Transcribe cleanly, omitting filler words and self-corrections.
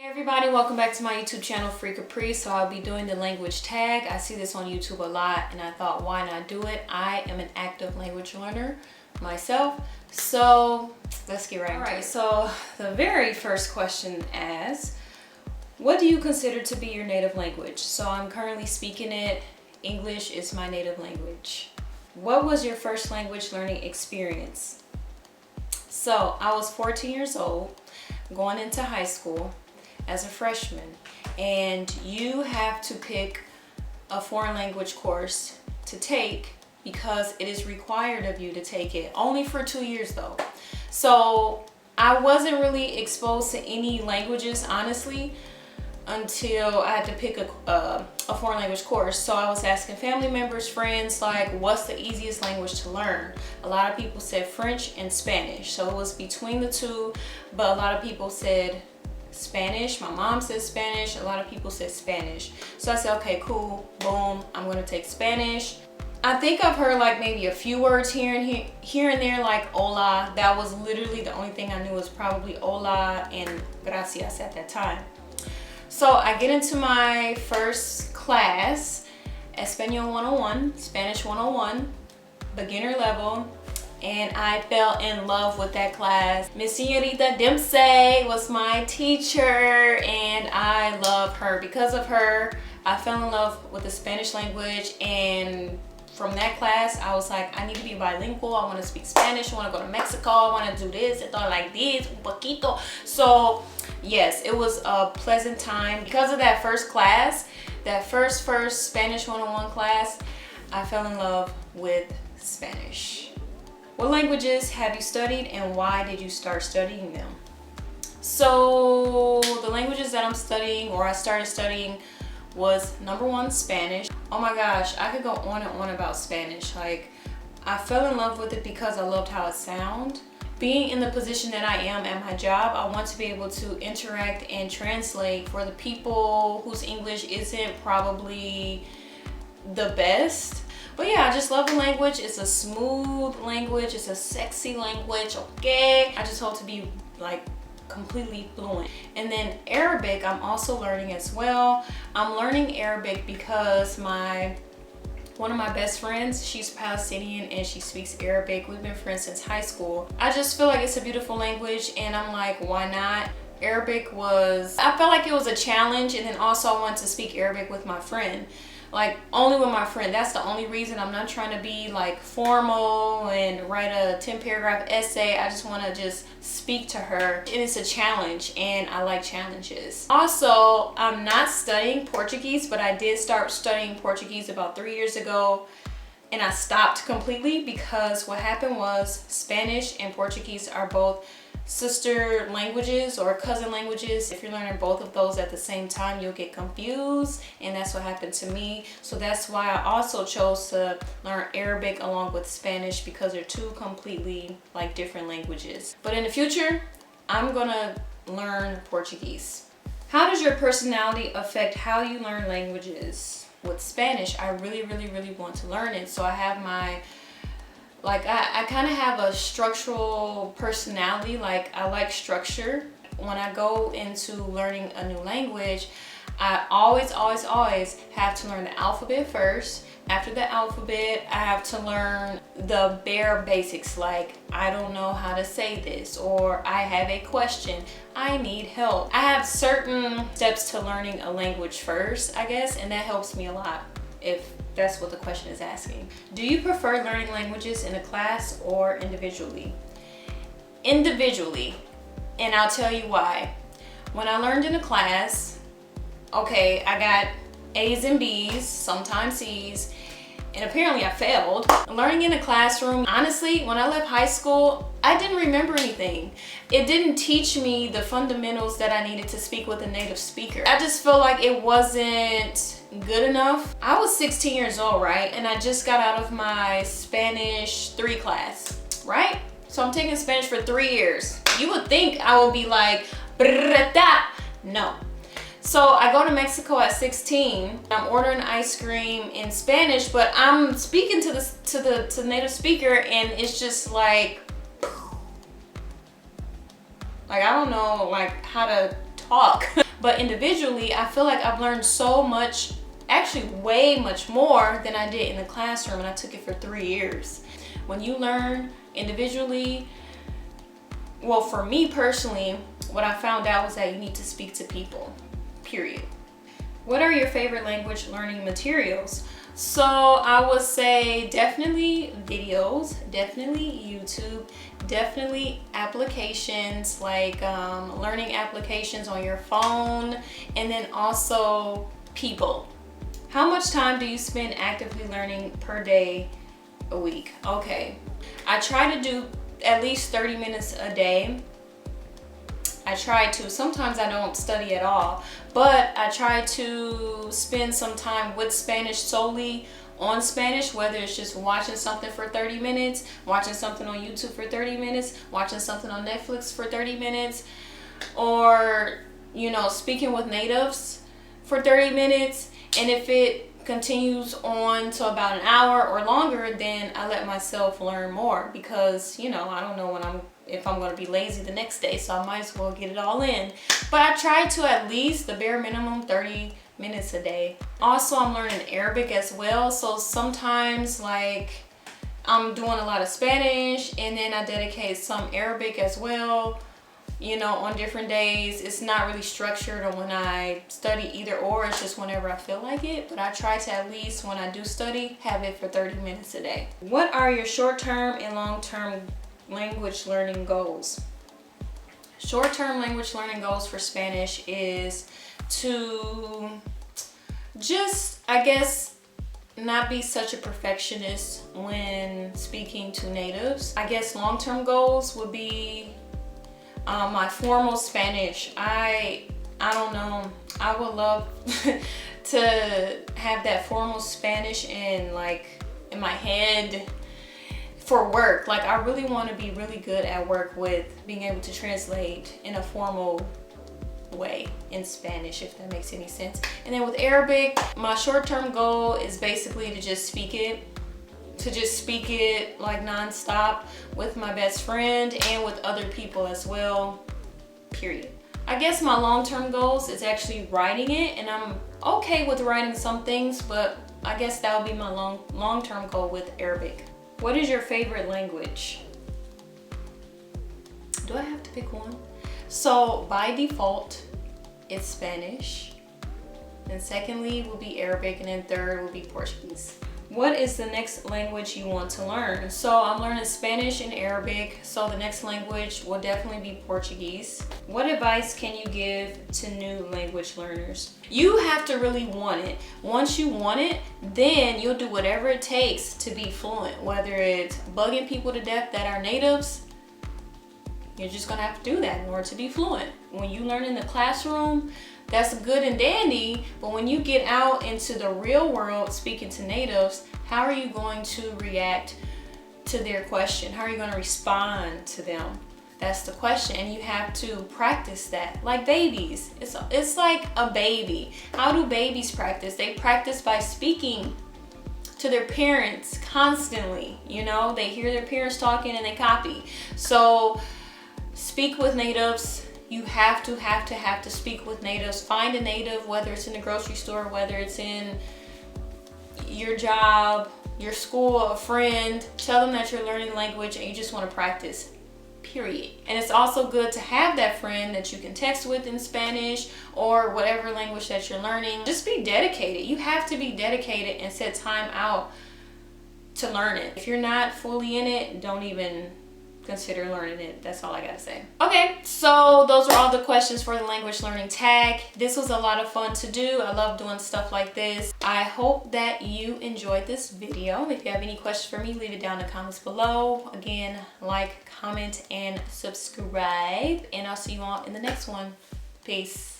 Hey everybody, welcome back to my YouTube channel, Free Capri. So I'll be doing the language tag. I see this on YouTube a lot and I thought, why not do it? I am an active language learner myself. So let's get right into it. So the very first question asks, what do you consider to be your native language? So I'm currently speaking it. English is my native language. What was your first language learning experience? So I was 14 years old, going into high school as a freshman, and you have to pick a foreign language course to take because it is required of you to take it, only for 2 years though. So I wasn't really exposed to any languages, honestly, until I had to pick a foreign language course. So I was asking family members, friends, like, what's the easiest language to learn? A lot of people said French and Spanish, so it was between the two, but a lot of people said Spanish. My mom said Spanish. A lot of people said Spanish. So I said, okay, cool, boom, I'm gonna take Spanish. I think I've heard like maybe a few words here and there, like hola. That was literally the only thing I knew, was probably hola and gracias at that time. So I get into my first class, Espanol 101, Spanish 101, beginner level. And I fell in love with that class. Miss Señorita Dempsey was my teacher, and I love her. Because of her, I fell in love with the Spanish language, and from that class, I was like, I need to be bilingual. I want to speak Spanish. I want to go to Mexico. I want to do this. I thought like this, un poquito. So yes, it was a pleasant time. Because of that first class, that first Spanish 101 class, I fell in love with Spanish. What languages have you studied and why did you start studying them? So the languages that I'm studying, or I started studying, was number one, Spanish. Oh my gosh, I could go on and on about Spanish. Like, I fell in love with it because I loved how it sounded. Being in the position that I am at my job, I want to be able to interact and translate for the people whose English isn't probably the best. But yeah, I just love the language. It's a smooth language. It's a sexy language, okay? I just hope to be like completely fluent. And then Arabic, I'm also learning as well. I'm learning Arabic because one of my best friends, she's Palestinian and she speaks Arabic. We've been friends since high school. I just feel like it's a beautiful language and I'm like, why not? Arabic I felt like it was a challenge, and then also I wanted to speak Arabic with my friend. Like, only with my friend. That's the only reason. I'm not trying to be like formal and write a 10-paragraph essay. I just want to just speak to her, and it's a challenge, and I like challenges. Also, I'm not studying Portuguese, but I did start studying Portuguese about 3 years ago, and I stopped completely because what happened was Spanish and Portuguese are both sister languages or cousin languages. If you're learning both of those at the same time, you'll get confused, and that's what happened to me. So that's why I also chose to learn Arabic along with Spanish, because they're two completely like different languages. But in the future, I'm gonna learn Portuguese. How does your personality affect how you learn languages? With Spanish, I really want to learn it. So I have I kind of have a structural personality. Like, I like structure. When I go into learning a new language, I always have to learn the alphabet first. After the alphabet, I have to learn the bare basics, like, I don't know how to say this, or I have a question, I need help. I have certain steps to learning a language first, I guess, and that helps me a lot, if that's what the question is asking. Do you prefer learning languages in a class or individually? Individually, and I'll tell you why. When I learned in a class, okay, I got A's and B's, sometimes C's, and apparently I failed. Learning in a classroom, honestly, when I left high school, I didn't remember anything. It didn't teach me the fundamentals that I needed to speak with a native speaker. I just feel like it wasn't good enough. I was 16 years old, right? And I just got out of my Spanish 3 class, right? So I'm taking Spanish for 3 years. You would think I would be like, no. So I go to Mexico at 16. I'm ordering ice cream in Spanish, but I'm speaking to the native speaker, and it's just like I don't know like how to talk. But individually, I feel like I've learned so much, actually way much more than I did in the classroom, and I took it for 3 years. When you learn individually, well, for me personally, what I found out was that you need to speak to people, period. What are your favorite language learning materials? So I would say definitely videos, definitely YouTube, definitely applications like learning applications on your phone, and then also people. How much time do you spend actively learning per day, a week? Okay, I try to do at least 30 minutes a day. I try to. Sometimes I don't study at all, but I try to spend some time with Spanish, solely on Spanish, whether it's just watching something for 30 minutes, watching something on YouTube for 30 minutes, watching something on Netflix for 30 minutes, or, you know, speaking with natives for 30 minutes. And if it continues on to about an hour or longer, then I let myself learn more, because, you know, I don't know if I'm going to be lazy the next day, so I might as well get it all in. But I try to at least the bare minimum 30 minutes a day. Also, I'm learning Arabic as well, so sometimes like I'm doing a lot of Spanish and then I dedicate some Arabic as well, you know, on different days. It's not really structured on when I study either or, it's just whenever I feel like it. But I try to at least, when I do study, have it for 30 minutes a day. What are your short-term and long-term language learning goals? Short-term language learning goals for Spanish is to just, I guess, not be such a perfectionist when speaking to natives. I guess long-term goals would be my formal Spanish. I don't know, I would love to have that formal Spanish in my head for work. Like, I really want to be really good at work with being able to translate in a formal way in Spanish, if that makes any sense. And then with Arabic, my short-term goal is basically to just speak it like non-stop with my best friend and with other people as well, period. I guess my long-term goals is actually writing it, and I'm okay with writing some things, but I guess that would be my long-term goal with Arabic. What is your favorite language? Do I have to pick one? So by default, it's Spanish. Then secondly will be Arabic, and then third will be Portuguese. What is the next language you want to learn? So I'm learning Spanish and Arabic, so the next language will definitely be Portuguese. What advice can you give to new language learners? You have to really want it. Once you want it, then you'll do whatever it takes to be fluent, whether it's bugging people to death that are natives. You're just gonna have to do that in order to be fluent. When you learn in the classroom, that's good and dandy, but when you get out into the real world speaking to natives, how are you going to react to their question? How are you going to respond to them? That's the question, and you have to practice that. Like babies, it's like a baby. How do babies practice? They practice by speaking to their parents constantly. You know, they hear their parents talking and they copy. So speak with natives. You have to speak with natives. Find a native, whether it's in the grocery store, whether it's in your job, your school, a friend. Tell them that you're learning language and you just want to practice, period. And it's also good to have that friend that you can text with in Spanish or whatever language that you're learning. Just be dedicated. You have to be dedicated and set time out to learn it. If you're not fully in it, don't even consider learning it. That's all I gotta say. Okay, so those are all the questions for the language learning tag. This was a lot of fun to do. I love doing stuff like this. I hope that you enjoyed this video. If you have any questions for me, leave it down in the comments below. Again, like, comment, and subscribe, and I'll see you all in the next one. Peace.